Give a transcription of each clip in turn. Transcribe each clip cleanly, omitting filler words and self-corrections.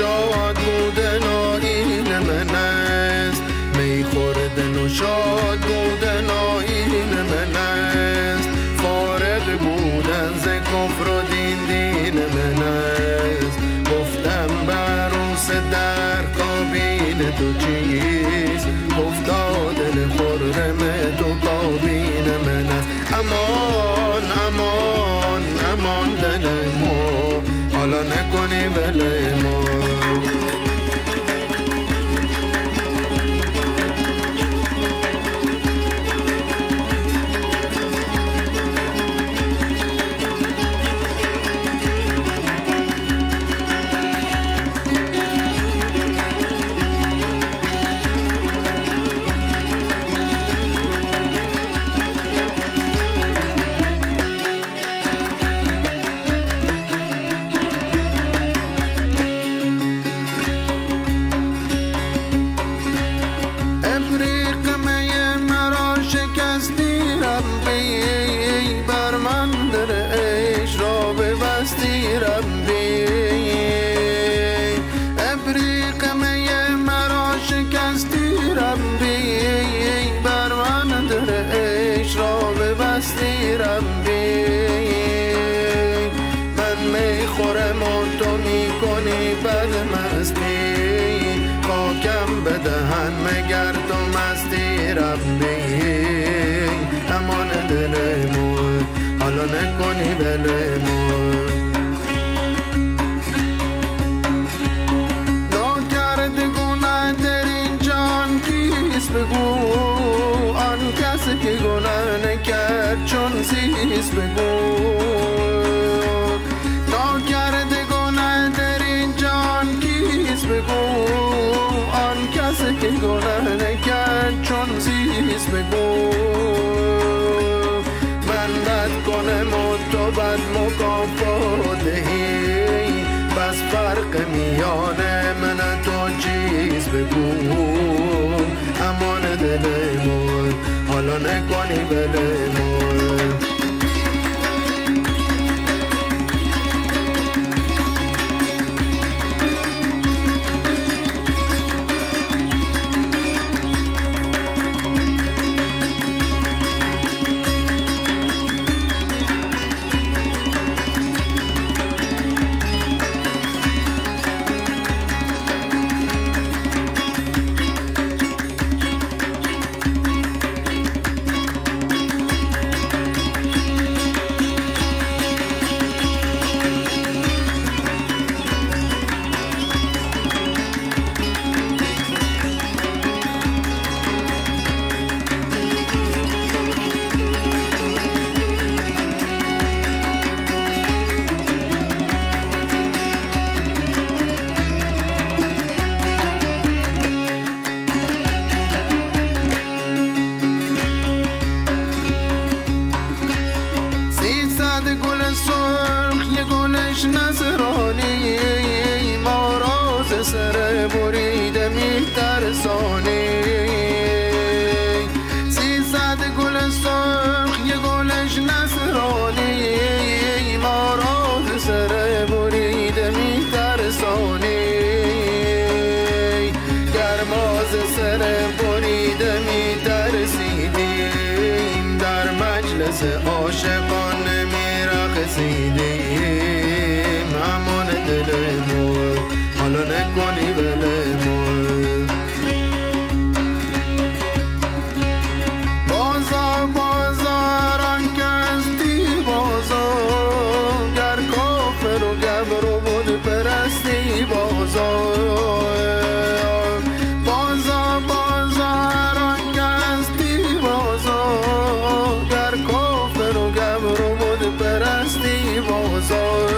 شاد بودن آیین من است، می خوردن و شاد بودن آیین من است، فارغ بودن ز کفر و دین من است. گفتم به عروس در کابین تو چیست، گفتا دل خرم تو کابین من است. امان امان امان دل ما، حالا نکنی بله ما. خورم و تو میکنی بدمستی، خاکم بدهن مگر تو مستی ربی. امان دل مون حالا نکنی بله مون. ناکرد گناه در این جان کیست بگو، آن کسی که گناه نکرد چون زیست بگو. کرده گناه در این جان کیست بگو، آن کسی که گناه نکرد چون زیست بگو. من بد کنم و تو بد مکافات دهی، بس فرق میان من تو چیست بگو. امان دل من حالا نکنی بله من. نظرانی ما راز سر بریده میترسانی، 300 گل سرخ یه گلش نظرانی ما راز سر بریده میترسانی. گرماز سر بریده میترسیدیم، در مجلس عاشقان میرقصیدیم. امان دل مون حالا نکنی بله مون. بازار بازاران کستی بازار، گر کافر و گبر و بود پرستی بازار. بازار بازاران کستی بازار، گر کافر و گبر و بود پرستی بازار.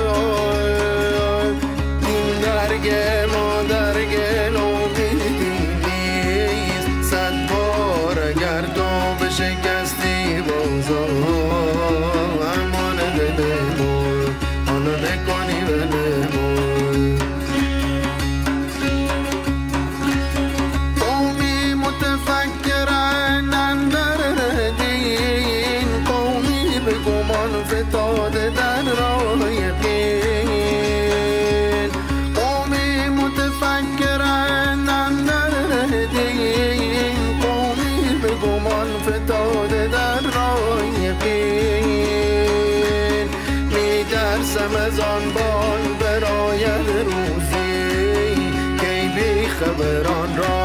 درگه ما درگه نومیدی نیست، 100 بار اگر تو بشکستی بازار. امان دل مون حالا نکنی بله مون. قومی متفکرن اندر دین، قومی به گمان فتاده در راه یقین. ترسم از آن بال براید روزی که بی خبران را